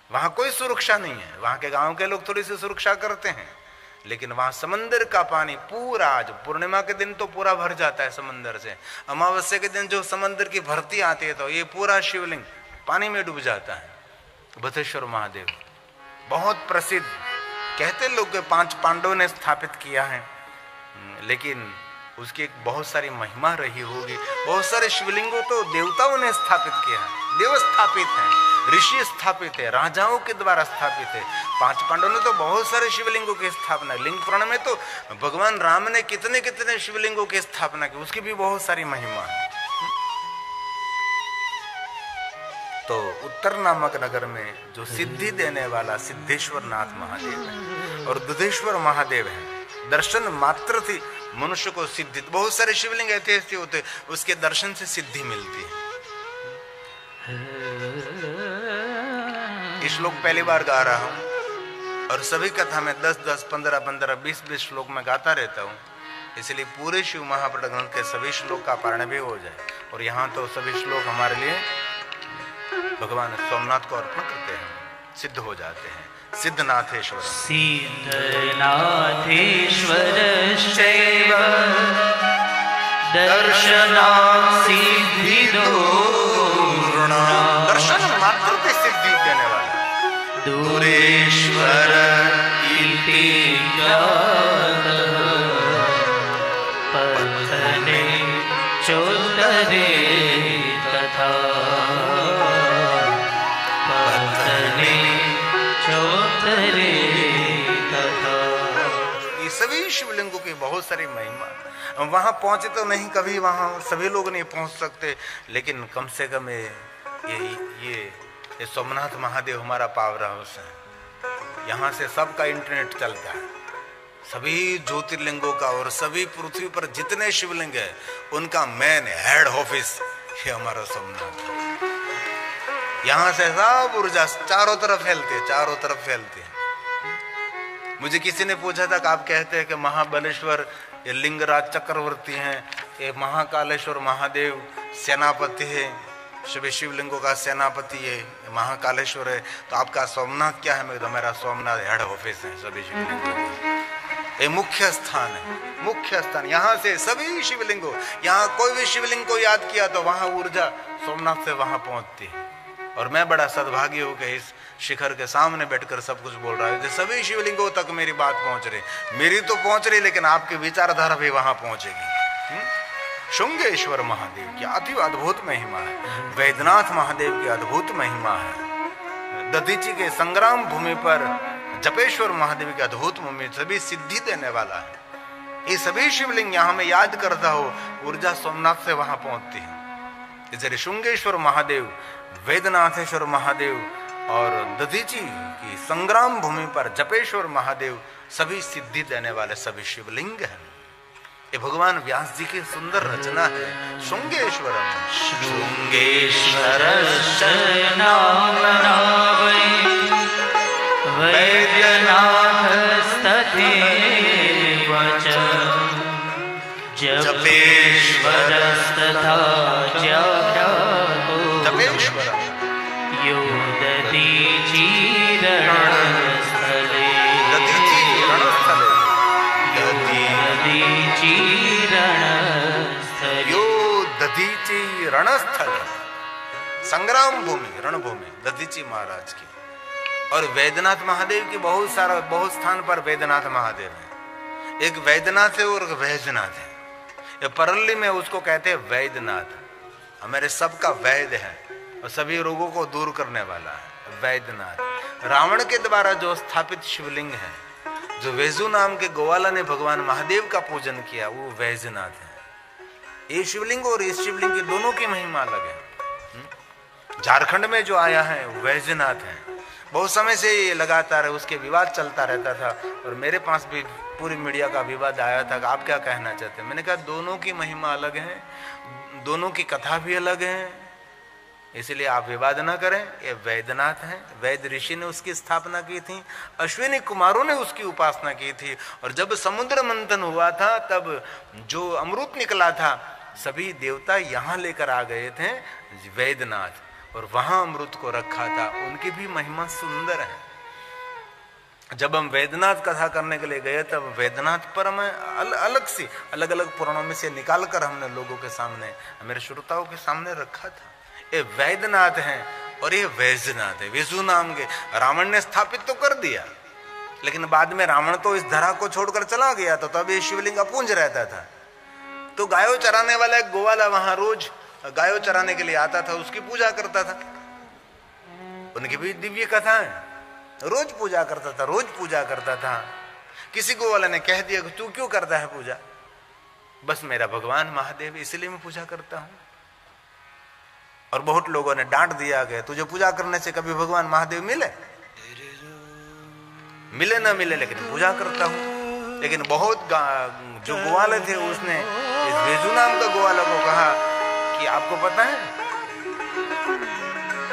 वहां कोई सुरक्षा नहीं है। वहां के गांव के लोग थोड़ी सी सुरक्षा करते हैं, लेकिन वहां समंदर का पानी पूरा, आज पूर्णिमा के दिन तो पूरा भर जाता है समंदर से। अमावस्या के दिन जो समंदर की भरती आती है तो ये पूरा शिवलिंग पानी में डूब जाता है। बथेश्वर महादेव बहुत प्रसिद्ध, कहते लोग के 5 पांडवों ने स्थापित किया है, लेकिन उसकी एक बहुत सारी महिमा रही होगी। बहुत सारे शिवलिंगों तो देवताओं ने स्थापित किया है, देव स्थापित है, ऋषि स्थापित है, राजाओं के द्वारा स्थापित है। 5 पांडवों ने तो बहुत सारे शिवलिंगों की स्थापना, लिंग पुराण में तो भगवान राम ने कितने कितने शिवलिंगों की स्थापना की, उसकी भी बहुत सारी महिमा है। तो उत्तर नामक नगर में जो सिद्धि देने वाला सिद्धेश्वर नाथ महादेव है और दुधेश्वर महादेव है, दर्शन मात्र थी मनुष्य को सिद्धि। बहुत सारे शिवलिंग ऐसे होते, उसके दर्शन से सिद्धि मिलती है। श्लोक पहली बार गा रहा हूं और सभी कथा में 10-10, 15-15, 20-20 श्लोक में गाता रहता हूं, इसलिए पूरे शिव महापुराण ग्रंथ के सभी श्लोक का पारण भी हो जाए। और यहाँ तो सभी श्लोक हमारे लिए भगवान सोमनाथ को अर्पण करते हैं, सिद्ध हो जाते हैं। सिद्धनाथेश्वर सिद्धनाथेश्वरश्चैव दर्शनात् सिद्धिदो, दर्शन मात्र से सिद्धि देने वाला दूरेश्वर इति ख्यातः, पथने चोत्तरे तथा, पथने चोत्तरे तथा। ये सभी शिवलिंगों की बहुत सारी महिमा। वहां पहुंचे तो नहीं, कभी वहां सभी लोग नहीं पहुंच सकते, लेकिन कम से कम ये सोमनाथ महादेव हमारा पावर हाउस है। यहाँ से सबका इंटरनेट चलता है, सभी ज्योतिर्लिंगों का, और सभी पृथ्वी पर जितने शिवलिंग है उनका मेन हेड ऑफिस ये हमारा सोमनाथ। यहाँ से सब ऊर्जा चारों तरफ फैलती है। मुझे किसी ने पूछा था कि आप कहते हैं कि महाबलेश्वर ये लिंगराज चक्रवर्ती हैं, ये महाकालेश्वर महादेव सेनापति है, सभी शिवलिंगों का सेनापति है, महाकालेश्वर है। तो आपका सोमनाथ क्या है? मैं तो मेरा सोमनाथ हेड ऑफिस है सभी शिवलिंगों। ये मुख्य स्थान है, मुख्य स्थान। यहाँ से सभी शिवलिंगों, यहाँ कोई भी शिवलिंग को याद किया तो वहां ऊर्जा सोमनाथ से वहां पहुंचती है। और मैं बड़ा सद्भागी हूं कि इस शिखर के सामने बैठकर सब कुछ बोल रहा है। सभी शिवलिंगों तक मेरी बात पहुंच रही, मेरी तो पहुंच रही, लेकिन आपकी विचारधारा भी वहां पहुंचेगी। शुंगेश्वर महादेव की अति अद्भुत महिमा है, वैद्यनाथ महादेव की अद्भुत महिमा है, दधीची के संग्राम भूमि पर जपेश्वर महादेव की अद्भुत भूमि, सभी सिद्धि देने वाला है। ये सभी शिवलिंग यहाँ में याद करता हो, ऊर्जा सोमनाथ से वहां पहुंचती है। इसलिए शुंगेश्वर महादेव, वैद्यनाथेश्वर महादेव और दधीची की संग्राम भूमि पर जपेश्वर महादेव सभी सिद्धि देने वाले सभी शिवलिंग हैं। ये भगवान व्यास जी की सुंदर रचना है। शुंगेश्वरम वैद्यनाथस्तथैव च जपेश्वरस्तथा जपेश्वरम यो दधीचीरणस्थले यो दधीची रणस्थल, संग्राम भूमि, रणभूमि दधीची महाराज की। और वैद्यनाथ महादेव की बहुत स्थान पर वैद्यनाथ महादेव है। एक वैद्यनाथ है और एक वैजनाथ है। ये परल्ली में उसको कहते हैं वैद्यनाथ, हमारे सबका वैद्य है और सभी रोगों को दूर करने वाला है वैद्यनाथ। रावण के द्वारा जो स्थापित शिवलिंग है, जो वेजू नाम के गोवाला ने भगवान महादेव का पूजन किया, वो वैजनाथ है। ये शिवलिंग और इस शिवलिंग की दोनों की महिमा अलग है। झारखंड में जो आया है वैजनाथ है। बहुत समय से ये लगातार उसके विवाद चलता रहता था और मेरे पास भी पूरी मीडिया का विवाद आया था कि आप क्या कहना चाहते हैं। मैंने कहा दोनों की महिमा अलग है, दोनों की कथा भी अलग है, इसलिए आप विवाद ना करें। ये वैद्यनाथ है, वैद्य ऋषि ने उसकी स्थापना की थी, अश्विनी कुमारों ने उसकी उपासना की थी। और जब समुद्र मंथन हुआ था तब जो अमृत निकला था, सभी देवता यहाँ लेकर आ गए थे वैद्यनाथ, और वहां अमृत को रखा था। उनकी भी महिमा सुंदर है। जब हम वैद्यनाथ कथा करने के लिए गए तब वैद्यनाथ पर मैं अलग से अलग अलग पुराणों में से निकाल कर हमने लोगों के सामने, मेरे श्रोताओं के सामने रखा था। ये वैद्यनाथ हैं और ये वैजनाथ है। विष्णु नाम के रावण ने स्थापित तो कर दिया, लेकिन बाद में रावण तो इस धरा को छोड़कर चला गया, तो तब ये शिवलिंग अपुंज रहता था। तो गायों चराने वाला एक गोवाला वहां रोज गायों चराने के लिए आता था, उसकी पूजा करता था। उनकी भी दिव्य कथा है, रोज पूजा करता था, रोज पूजा करता था। किसी गोवाला ने कह दिया कि तू क्यों करता है पूजा? बस मेरा भगवान महादेव, इसलिए मैं पूजा करता हूं। और बहुत लोगों ने डांट दिया गया, तुझे पूजा करने से कभी भगवान महादेव मिले ना मिले, लेकिन पूजा करता हूं। लेकिन बहुत जो ग्वाले थे उसने इस वेजू नाम का ग्वाला को कहा कि आपको पता है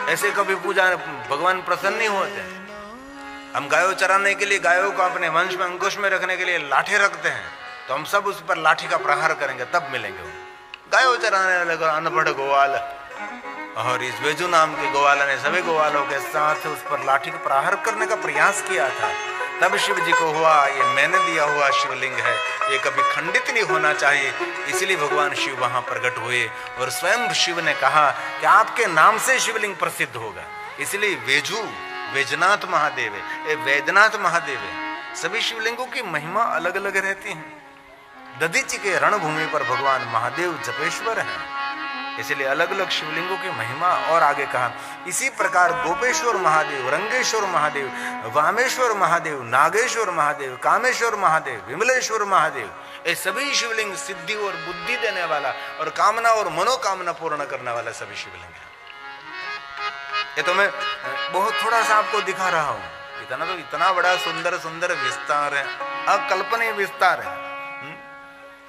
ऐसे कभी पूजा भगवान प्रसन्न नहीं होते। हम गायों चराने के लिए, गायों को अपने वंश में अंकुश में रखने के लिए लाठी रखते हैं, तो हम सब उस पर लाठी का प्रहार करेंगे तब मिलेंगे। गायों चराने वाले अनपढ़ गोवाल और इस वेजू नाम के गोवाला ने सभी गोवालों के साथ उस पर लाठी का प्रहार करने का प्रयास किया था। तब शिव जी को हुआ ये मैंने दिया हुआ शिवलिंग है, ये कभी खंडित नहीं होना चाहिए। इसलिए भगवान शिव वहां प्रकट हुए और स्वयं शिव ने कहा कि आपके नाम से शिवलिंग प्रसिद्ध होगा। इसलिए वेजू वैजनाथ महादेव है, ये वैद्यनाथ महादेव है। सभी शिवलिंगों की महिमा अलग अलग रहती है। दधीची के रणभूमि पर भगवान महादेव जपेश्वर है, इसलिए अलग अलग शिवलिंगों की महिमा। और आगे कहा इसी प्रकार गोपेश्वर महादेव, रंगेश्वर महादेव, वामेश्वर महादेव, नागेश्वर महादेव, कामेश्वर महादेव, विमलेश्वर महादेव, ये सभी शिवलिंग सिद्धि और बुद्धि देने वाला और कामना और मनोकामना पूर्ण करने वाला सभी शिवलिंग है। ये तो मैं बहुत थोड़ा सा आपको दिखा रहा हूं, इतना बड़ा सुंदर सुंदर विस्तार है, अकल्पनीय विस्तार है।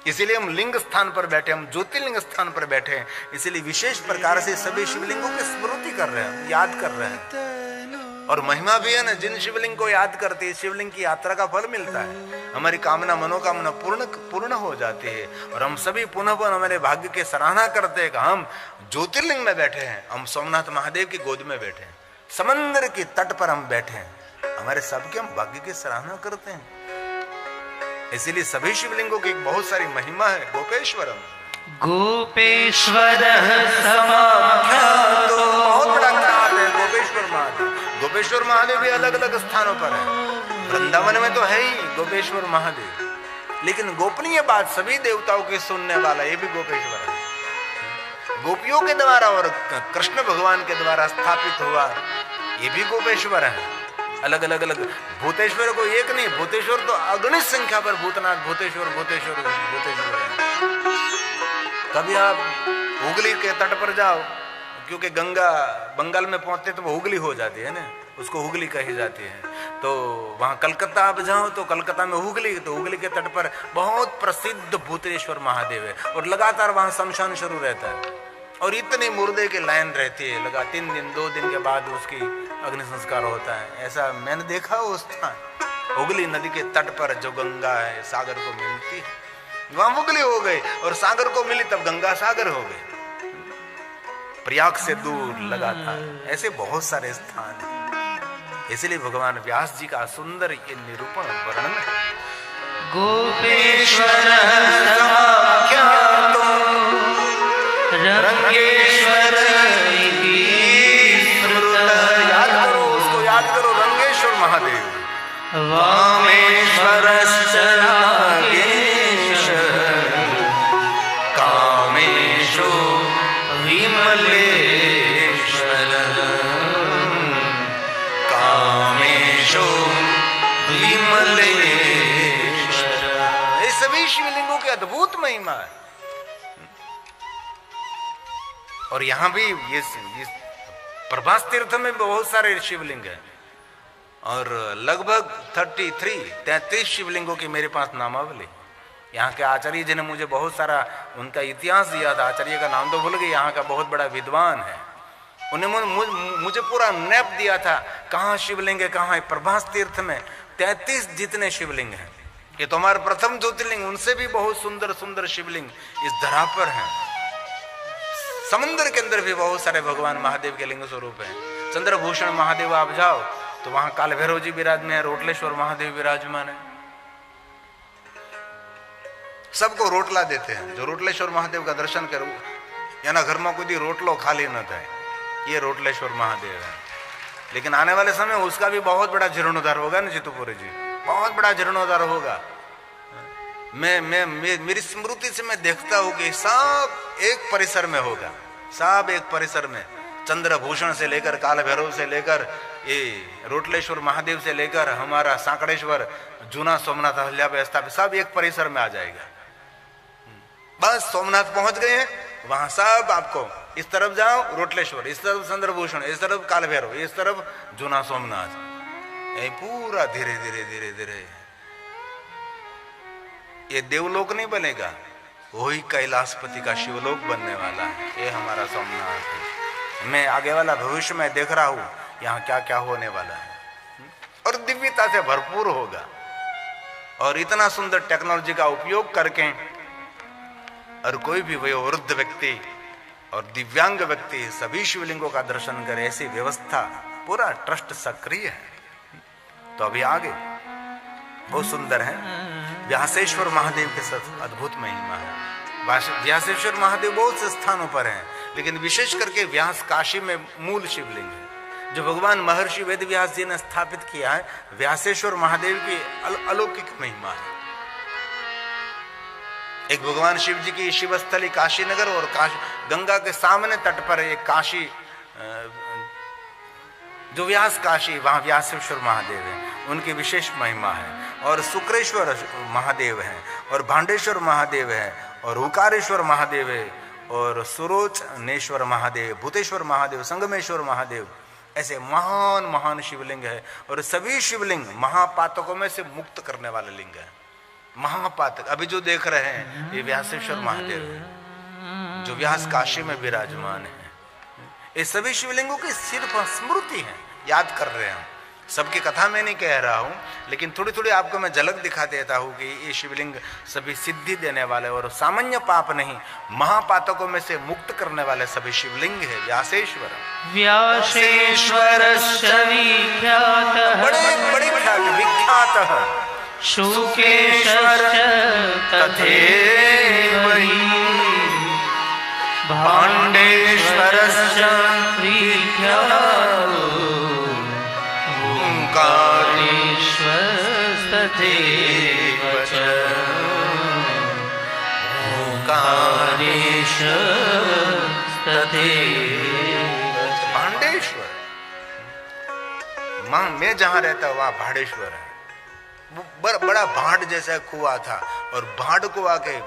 इसीलिए हम लिंग स्थान पर बैठे, हम ज्योतिर्लिंग स्थान पर बैठे हैं। इसीलिए विशेष प्रकार से सभी शिवलिंगों की स्मृति कर रहे हैं, याद कर रहे हैं। और महिमा भी है ना, जिन शिवलिंग को याद करते हैं शिवलिंग की यात्रा का फल मिलता है, हमारी कामना मनोकामना पूर्ण हो जाती है। और हम सभी पुनः पुनः हमारे भाग्य के सराहना करते हैं कि हम ज्योतिर्लिंग में बैठे हैं, हम सोमनाथ महादेव की गोद में बैठे हैं, समंदर के तट पर हम बैठे हैं, हमारे सबके हम भाग्य की सराहना करते हैं। इसीलिए सभी शिवलिंगों की बहुत सारी महिमा है। गोपेश्वरम गोपेश्वर तो बहुत बड़ा ख्यात है गोपेश्वर महादेव। गोपेश्वर महादेव भी अलग अलग स्थानों पर है, वृंदावन में तो है ही गोपेश्वर महादेव, लेकिन गोपनीय बात सभी देवताओं की सुनने वाला ये भी गोपेश्वर है। गोपियों के द्वारा और कृष्ण भगवान के द्वारा स्थापित हुआ ये भी गोपेश्वर है। अलग अलग अलग भूतेश्वर को एक नहीं, भूतेश्वर तो अगणित संख्या पर भूतनाथ भूतेश्वर भूतेश्वर भूतेश्वर है। कभी आप हुगली के तट पर जाओ, क्योंकि गंगा बंगाल में पहुंचते तो वो हुगली हो जाती है ना, उसको हुगली कही जाती है। तो वहां कलकत्ता आप जाओ तो कलकत्ता में हुगली, तो हुगली के तट पर बहुत प्रसिद्ध भूतेश्वर महादेव है, और लगातार वहां शमशान शुरू रहता है, और इतनी मुर्दे की लाइन रहती है, लगा 3 दिन 2 दिन के बाद उसकी अग्नि संस्कार होता है। ऐसा मैंने देखा उस स्थान हुगली नदी के तट पर जो गंगा है सागर को मिलती है, वहां हुगली हो गई, और सागर को मिली तब गंगा सागर हो गई, प्रयाग से दूर लगातार। ऐसे बहुत सारे स्थान हैं, इसलिए भगवान व्यास जी का सुंदर ये निरूपण वर्णन है। गोपेश्वर समाख्यातो रंगेश्वर याद करो, उसको याद करो, रंगेश्वर महादेव। वामेश्वरश्च नागेश कामेशो विमलेश्वर कामेशो विमलेश्वर। ये सभी शिवलिंगों की अद्भुत महिमा है। और यहां भी ये प्रभास तीर्थ में बहुत सारे शिवलिंग हैं, और लगभग 33 शिवलिंगों की मेरे पास नामावली। यहाँ के आचार्य जी ने मुझे बहुत सारा उनका इतिहास दिया था, आचार्य का नाम तो भूल गए, यहाँ का बहुत बड़ा विद्वान है, उन्होंने मुझे पूरा नैप दिया था कहाँ शिवलिंग है कहाँ है। प्रभास तीर्थ में 33 जितने शिवलिंग हैं, ये तो हमारे प्रथम ज्योतिर्लिंग, उनसे भी बहुत सुंदर सुंदर शिवलिंग इस धरा पर हैं। समुद्र के अंदर भी बहुत सारे भगवान महादेव के लिंग स्वरूप हैं। चंद्रभूषण महादेव आप जाओ तो वहां काल भैरव जी विराजमान है, रोटलेश्वर महादेव विराजमान है। सबको रोटला देते हैं, जो रोटलेश्वर महादेव का दर्शन करो या ना घर में कोई रोटलो खाली न था, ये रोटलेश्वर महादेव है। लेकिन आने वाले समय उसका भी बहुत बड़ा जीर्णोद्धार होगा ना जीतूपुरी जी, बहुत बड़ा जीर्णोद्धार होगा। मेरी स्मृति से मैं देखता हूं कि सब एक परिसर में होगा, सब एक परिसर में, चंद्रभूषण से लेकर काल भैरव से लेकर ये रोटलेश्वर महादेव से लेकर हमारा सांकड़ेश्वर जूना सोमनाथ अहल्या पे स्थापित, सब एक परिसर में आ जाएगा। बस सोमनाथ पहुंच गए हैं, वहां सब आपको इस तरफ जाओ रोटलेश्वर, इस तरफ चंद्रभूषण, इस तरफ काल भैरव, इस तरफ जूना सोमनाथ, ये पूरा धीरे धीरे धीरे धीरे ये देवलोक नहीं बनेगा, वही कैलाशपति का शिवलोक बनने वाला है। ये हमारा सोमनाथ है। मैं आगे वाला भविष्य में देख रहा हूं यहाँ क्या क्या होने वाला है, और दिव्यता से भरपूर होगा। और इतना सुंदर टेक्नोलॉजी का उपयोग करके और कोई भी वयोवृद्ध व्यक्ति और दिव्यांग व्यक्ति सभी शिवलिंगों का दर्शन करे, ऐसी व्यवस्था पूरा ट्रस्ट सक्रिय है। तो अभी आगे बहुत सुंदर है। व्यासेश्वर महादेव के साथ अद्भुत महिमा है। व्यासेश्वर महादेव बहुत से स्थानों पर हैं, लेकिन विशेष करके व्यास काशी में मूल शिवलिंग है, जो भगवान महर्षि वेद व्यास जी ने स्थापित किया है। व्यासेश्वर महादेव की अलौकिक महिमा है। एक भगवान शिव जी की शिवस्थली काशी नगर, और गंगा के सामने तट पर एक काशी जो व्यास काशी, वहां व्यासेश्वर महादेव है, उनकी विशेष महिमा है। और शुक्रेश्वर महादेव है, और भांडेश्वर महादेव है, और हुकारेश्वर महादेव है, और सुरोचनेश्वर महादेव, भूतेश्वर महादेव, संगमेश्वर महादेव, ऐसे महान महान शिवलिंग है। और सभी शिवलिंग महापातकों में से मुक्त करने वाले लिंग है। महापातक अभी जो देख रहे हैं ये व्यासेश्वर महादेव है, जो व्यास काशी में विराजमान है। ये सभी शिवलिंगों की सिर्फ स्मृति है, याद कर रहे हैं। सबकी कथा मैं नहीं कह रहा हूं, लेकिन थोड़ी थोड़ी आपको मैं झलक दिखा देता हूं कि ये शिवलिंग सभी सिद्धि देने वाले और सामान्य पाप नहीं, महापातकों में से मुक्त करने वाले सभी शिवलिंग है। व्यासेश्वर व्यासेश्वरश्च विख्यातः बड़े बड़े विख्यात शुकेश्वरश्च तथैव हि भाण्डेश्वरश्च विख्यातो ओंकारेश्वरस्तथैव च ओंकारेश्वरस्तथैव च। भांडेश्वर, मां मैं जहां रहता हूं वहां भाड़ेश्वर है। वो बड़ा भाड़ जैसा कुआं था और भाड़ कुआं के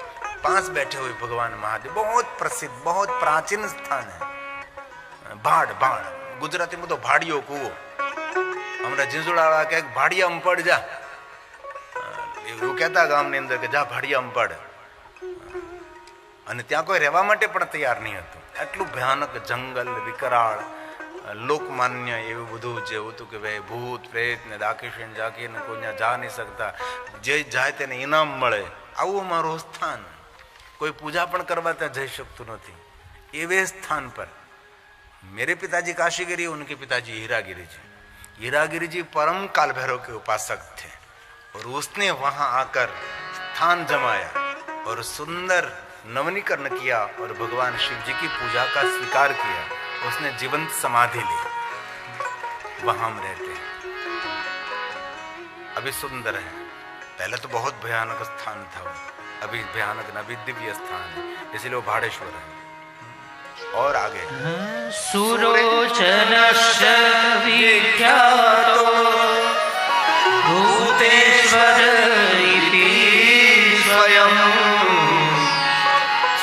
पास बैठे हुए भगवान महादेव, बहुत प्रसिद्ध बहुत प्राचीन स्थान है। भाड़ भाड़ गुजराती में तो भाड़ियो कुओ, हमरा झिंझुड़ा के भाड़िया पड़ जा, એવું કહેતા ગામની અંદર કે જા ભાડિયામાં પડ, અને ત્યાં કોઈ રહેવા માટે પણ તૈયાર નહીં હતું. એટલું ભયાનક જંગલ વિકરાળ લોકમાન્ય એવું બધું જે હતું કે ભાઈ ભૂત પ્રેત ને દાકેશન જાકી ને કોઈ ત્યાં જા નહીં શકતા, જે જાય તેને ઇનામ મળે, આવું અમારું સ્થાન. કોઈ પૂજા પણ કરવા ત્યાં જઈ શકતું નથી. એવે સ્થાન પર मेरे पिताजी काशीगिरी, उनके पिताजी हीरागिरी जी. हीरागिरी जी परम काल भैरव के उपासक थे और उसने वहां आकर स्थान जमाया और सुंदर नवनीकरण किया और भगवान शिव जी की पूजा का स्वीकार किया. उसने जीवंत समाधि ली. वहां हम रहते हैं. अभी सुंदर है. पहले तो बहुत भयानक स्थान था, अभी भयानक न, अभी दिव्य स्थान है, इसलिए वो भाड़ेश्वर है. और आगे सुरोचनश्च विख्यातो भूतेश्वर इति स्वयं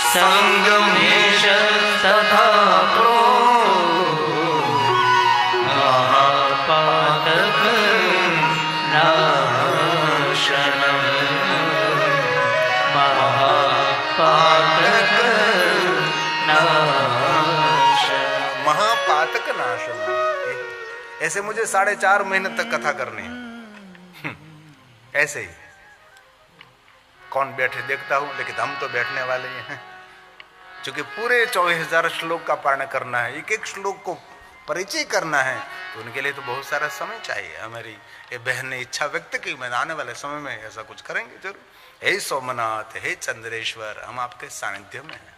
संगमेश तथा प्रो महापातक नाशनम महापातक महापातक नाशन. ऐसे मुझे 4.5 महीने तक कथा करनी है. ऐसे ही कौन बैठे देखता हूं, लेकिन हम तो बैठने वाले ही हैं. क्योंकि पूरे 24,000 श्लोक का पारण करना है, एक एक श्लोक को परिचय करना है, तो उनके लिए तो बहुत सारा समय चाहिए. हमारी ये बहन ने इच्छा व्यक्त की, मैं आने वाले समय में ऐसा कुछ करेंगे जरूर. हे सोमनाथ, हे चंद्रेश्वर, हम आपके सानिध्य में हैं.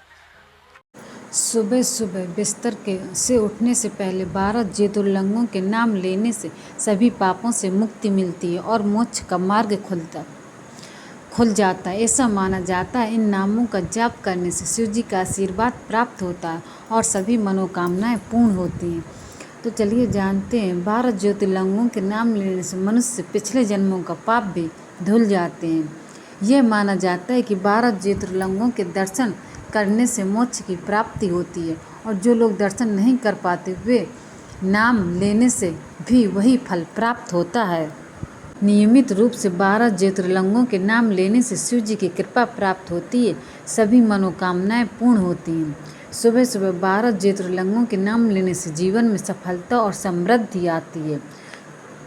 सुबह सुबह बिस्तर से उठने से पहले 12 ज्योतिर्लिंगों के नाम लेने से सभी पापों से मुक्ति मिलती है और मोक्ष का मार्ग खुल जाता है. ऐसा माना जाता है इन नामों का जाप करने से शिव जी का आशीर्वाद प्राप्त होता है और सभी मनोकामनाएं पूर्ण होती हैं. तो चलिए जानते हैं 12 ज्योतिर्लिंगों के नाम लेने से मनुष्य पिछले जन्मों का पाप भी धुल जाते हैं. यह माना जाता है कि 12 ज्योतिर्लिंगों के दर्शन करने से मोक्ष की प्राप्ति होती है और जो लोग दर्शन नहीं कर पाते वे नाम लेने से भी वही फल प्राप्त होता है. नियमित रूप से 12 ज्योतिर्लिंगों के नाम लेने से शिव जी की कृपा प्राप्त होती है, सभी मनोकामनाएं पूर्ण होती हैं. सुबह सुबह 12 ज्योतिर्लिंगों के नाम लेने से जीवन में सफलता और समृद्धि आती है.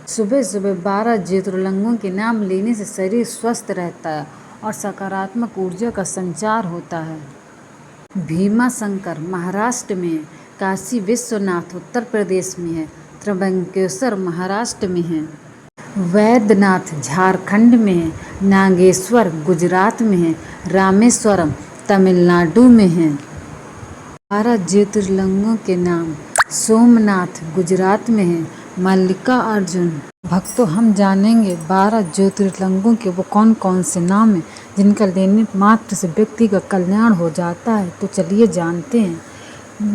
सुबह सुबह 12 ज्योतिर्लिंगों के नाम लेने से शरीर स्वस्थ रहता है और सकारात्मक ऊर्जा का संचार होता है. भीमाशंकर महाराष्ट्र में है, काशी विश्वनाथ उत्तर प्रदेश में है, त्र्यंबकेश्वर महाराष्ट्र में है, वैद्यनाथ झारखंड में है, नागेश्वर गुजरात में है, रामेश्वरम तमिलनाडु में है. 12 ज्योतिर्लिंगों के नाम सोमनाथ गुजरात में है, मल्लिकार्जुन. भक्तों, हम जानेंगे 12 ज्योतिर्लिंगों के वो कौन कौन से नाम हैं जिनका लेने मात्र से व्यक्ति का कल्याण हो जाता है. तो चलिए जानते हैं.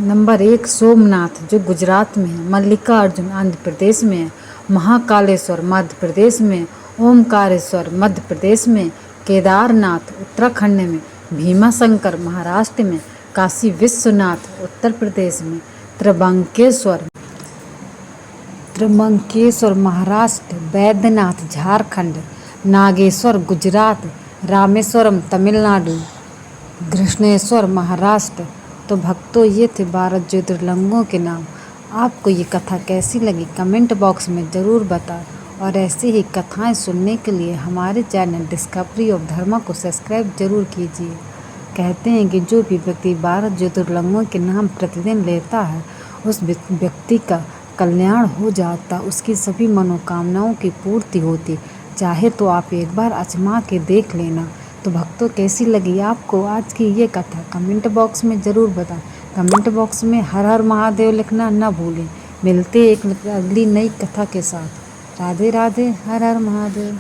नंबर 1 सोमनाथ जो गुजरात में है, मल्लिकार्जुन आंध्र प्रदेश में है, महाकालेश्वर मध्य प्रदेश में, ओमकारेश्वर मध्य प्रदेश में, केदारनाथ उत्तराखंड में, भीमाशंकर महाराष्ट्र में, काशी विश्वनाथ उत्तर प्रदेश में, त्र्यंबकेश्वर महाराष्ट्र, वैद्यनाथ झारखंड, नागेश्वर गुजरात, रामेश्वरम तमिलनाडु, कृष्णेश्वर महाराष्ट्र. तो भक्तों, ये थे 12 ज्योतिर्लिंगों के नाम. आपको ये कथा कैसी लगी कमेंट बॉक्स में ज़रूर बताएं और ऐसी ही कथाएं सुनने के लिए हमारे चैनल डिस्कवरी ऑफ धर्मा को सब्सक्राइब जरूर कीजिए। कहते हैं कि जो भी व्यक्ति 12 ज्योतिर्लिंगों के नाम प्रतिदिन लेता है उस व्यक्ति का कल्याण हो जाता, उसकी सभी मनोकामनाओं की पूर्ति होती। चाहे तो आप एक बार आजमा के देख लेना। तो भक्तों, कैसी लगी आपको आज की ये कथा कमेंट बॉक्स में ज़रूर बताएं। कमेंट बॉक्स में हर हर महादेव लिखना न भूलें। मिलते एक अगली नई कथा के साथ। राधे राधे, हर हर महादेव।